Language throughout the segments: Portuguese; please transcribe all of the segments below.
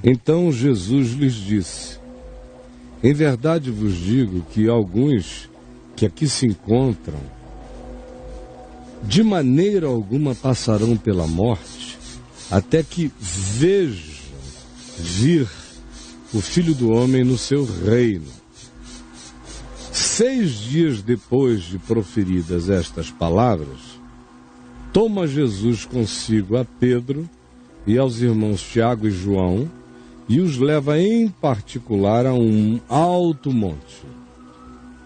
Então Jesus lhes disse: em verdade vos digo que alguns que aqui se encontram, de maneira alguma passarão pela morte, até que vejam vir o Filho do Homem no seu reino. 6 dias depois de proferidas estas palavras, toma Jesus consigo a Pedro e aos irmãos Tiago e João, e os leva em particular a um alto monte,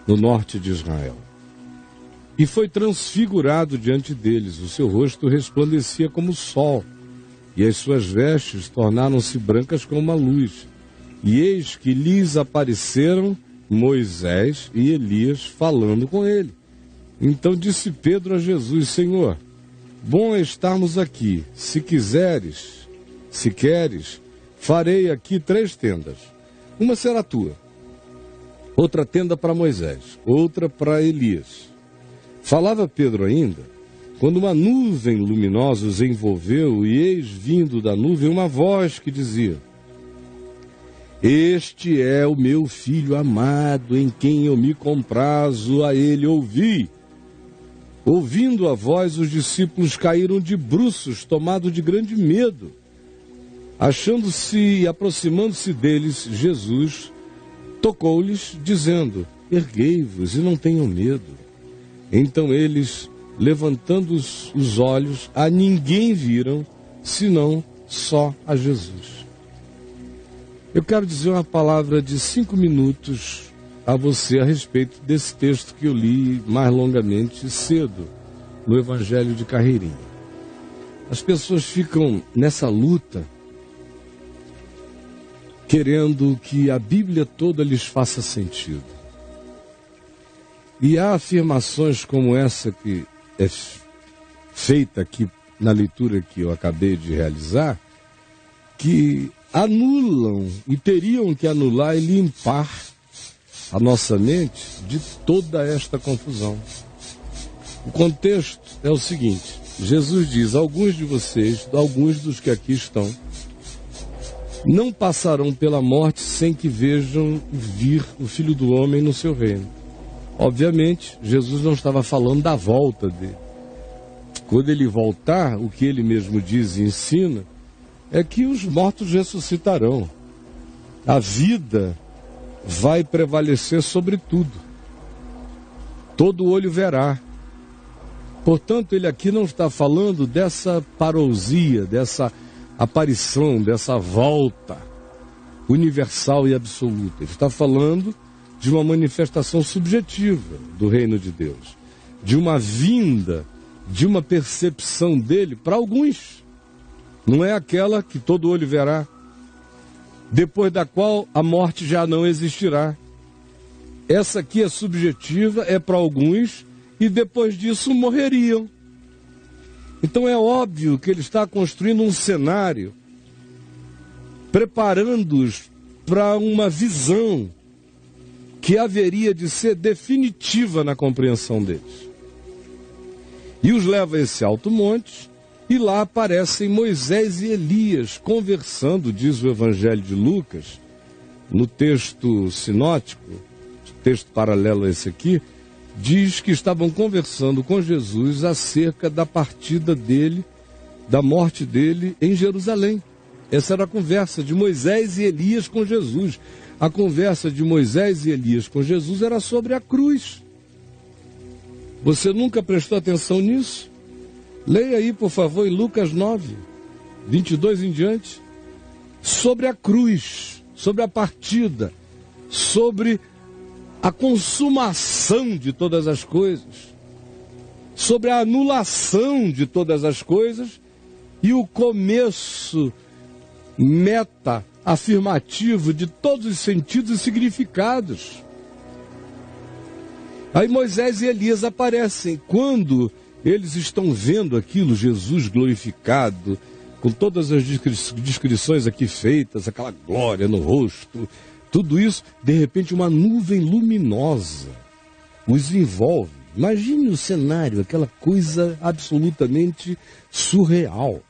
no norte de Israel. E foi transfigurado diante deles, o seu rosto resplandecia como o sol, e as suas vestes tornaram-se brancas como uma luz. E eis que lhes apareceram Moisés e Elias falando com ele. Então disse Pedro a Jesus: Senhor, bom é estarmos aqui. Se queres, farei aqui 3 tendas. Uma será tua, outra tenda para Moisés, outra para Elias. Falava Pedro ainda, quando uma nuvem luminosa os envolveu, e eis vindo da nuvem uma voz que dizia: este é o meu filho amado, em quem eu me comprazo, a ele ouvi. Ouvindo a voz, os discípulos caíram de bruços, tomados de grande medo. Achando-se e aproximando-se deles, Jesus tocou-lhes, dizendo: erguei-vos e não tenham medo. Então eles, levantando os olhos, a ninguém viram, senão só a Jesus. Eu quero dizer uma palavra de 5 minutos a você a respeito desse texto que eu li mais longamente cedo, no Evangelho de Carreirinha. As pessoas ficam nessa luta, querendo que a Bíblia toda lhes faça sentido. E há afirmações como essa que é feita aqui na leitura que eu acabei de realizar, que anulam e teriam que anular e limpar a nossa mente de toda esta confusão. O contexto é o seguinte: Jesus diz: alguns de vocês, alguns dos que aqui estão, não passarão pela morte sem que vejam vir o Filho do Homem no seu reino. Obviamente, Jesus não estava falando da volta dele. Quando ele voltar, o que ele mesmo diz e ensina é que os mortos ressuscitarão. A vida vai prevalecer sobre tudo. Todo olho verá. Portanto, ele aqui não está falando dessa parousia, dessa aparição, dessa volta universal e absoluta. Ele está falando de uma manifestação subjetiva do reino de Deus, de uma vinda, de uma percepção dele para alguns. Não é aquela que todo olho verá, depois da qual a morte já não existirá. Essa aqui é subjetiva, é para alguns, e depois disso morreriam. Então é óbvio que ele está construindo um cenário, preparando-os para uma visão que haveria de ser definitiva na compreensão deles. E os leva a esse alto monte, e lá aparecem Moisés e Elias conversando, diz o Evangelho de Lucas, no texto sinótico, texto paralelo a esse aqui, diz que estavam conversando com Jesus acerca da partida dele, da morte dele em Jerusalém. Essa era a conversa de Moisés e Elias com Jesus. A conversa de Moisés e Elias com Jesus era sobre a cruz. Você nunca prestou atenção nisso? Leia aí, por favor, em Lucas 9, 22 em diante. Sobre a cruz, sobre a partida, sobre a consumação de todas as coisas, sobre a anulação de todas as coisas e o começo afirmativo de todos os sentidos e significados. Aí Moisés e Elias aparecem. Quando eles estão vendo aquilo, Jesus glorificado, com todas as descrições aqui feitas, aquela glória no rosto, tudo isso, de repente uma nuvem luminosa os envolve. Imagine o cenário, aquela coisa absolutamente surreal.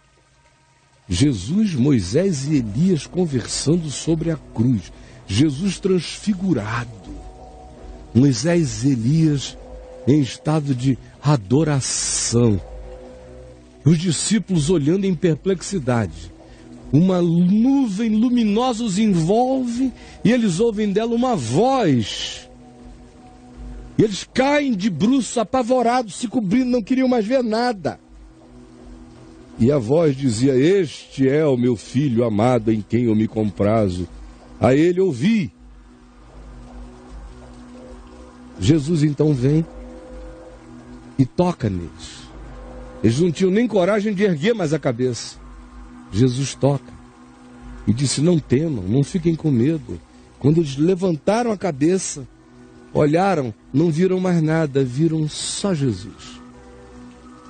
Jesus, Moisés e Elias conversando sobre a cruz. Jesus transfigurado. Moisés e Elias em estado de adoração. Os discípulos olhando em perplexidade. Uma nuvem luminosa os envolve e eles ouvem dela uma voz. E eles caem de bruços, apavorados, se cobrindo, não queriam mais ver nada. E a voz dizia: este é o meu filho amado em quem eu me comprazo. A ele ouvi. Jesus então vem e toca neles. Eles não tinham nem coragem de erguer mais a cabeça. Jesus toca e disse: não temam, não fiquem com medo. Quando eles levantaram a cabeça, olharam, não viram mais nada, viram só Jesus.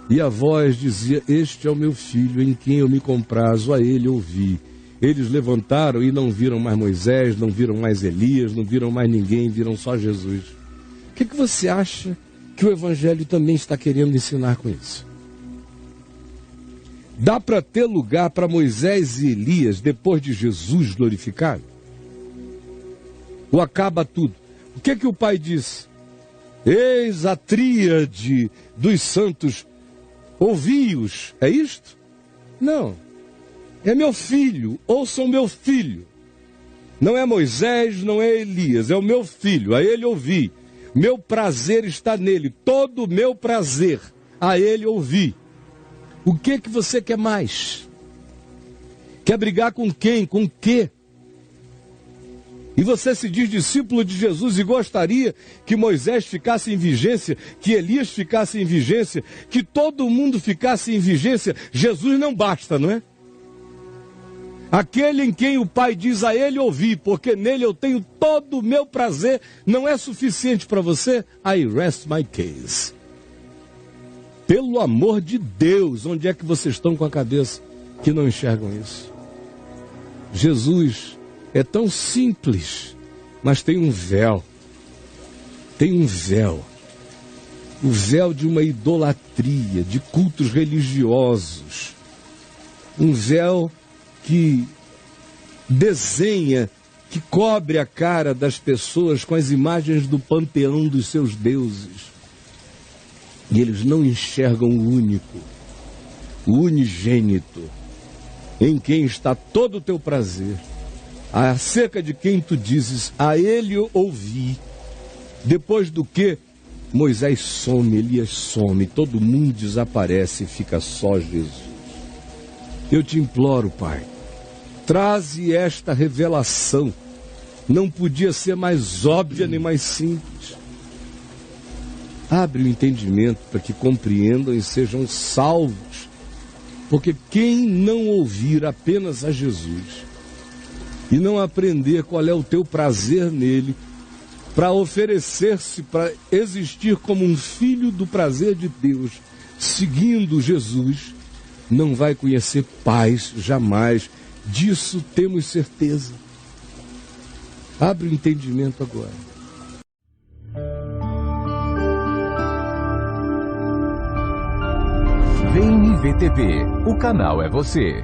E a voz dizia: este é o meu filho em quem eu me comprazo, a ele ouvi. Eles levantaram e não viram mais Moisés, não viram mais Elias, não viram mais ninguém, viram só Jesus. O que você acha que o Evangelho também está querendo ensinar com isso? Dá para ter lugar para Moisés e Elias depois de Jesus glorificado? Ou acaba tudo? O que o Pai diz? Eis a tríade dos santos, ouvi-os. É isto? Não. É meu filho, ouçam meu filho. Não é Moisés, não é Elias, é o meu filho, a ele ouvi. Meu prazer está nele, todo o meu prazer, a ele ouvi. O que você quer mais? Quer brigar com quem? Com o quê? E você se diz discípulo de Jesus e gostaria que Moisés ficasse em vigência, que Elias ficasse em vigência, que todo mundo ficasse em vigência. Jesus não basta, não é? Aquele em quem o Pai diz: a ele ouvi, porque nele eu tenho todo o meu prazer, não é suficiente para você? I rest my case. Pelo amor de Deus, onde é que vocês estão com a cabeça que não enxergam isso? Jesus é tão simples, mas tem um véu. Tem um véu. O véu de uma idolatria, de cultos religiosos. Um véu que desenha, que cobre a cara das pessoas com as imagens do panteão dos seus deuses. E eles não enxergam o único, o unigênito, em quem está todo o teu prazer, acerca de quem tu dizes: a ele eu ouvi. Depois do que Moisés some, Elias some, todo mundo desaparece e fica só Jesus. Eu te imploro, Pai, traze esta revelação. Não podia ser mais óbvia nem mais simples. Abre o entendimento para que compreendam e sejam salvos. Porque quem não ouvir apenas a Jesus e não aprender qual é o teu prazer nele, para oferecer-se, para existir como um filho do prazer de Deus, seguindo Jesus, não vai conhecer paz jamais. Disso temos certeza. Abre o entendimento agora. Vem IVTV, o canal é você.